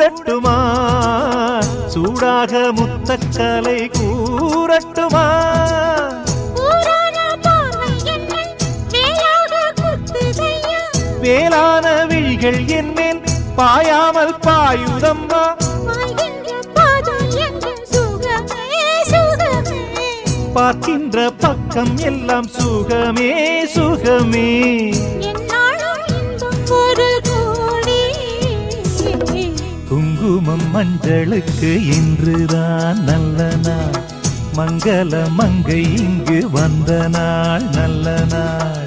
சூடட்டுமா சூடாக முத்தக்கலை கூறட்டுமா வேளான விழிகள் என்மேல் பாயாமல் பாயுதம்மா பார்க்கின்ற பக்கம் எல்லாம் சுகமே சுகமே குங்குமம் மஞ்சளுக்கு இன்றுதான் நல்ல நாள் மங்கள மங்கை இங்கு வந்த நாள் நல்ல நாள்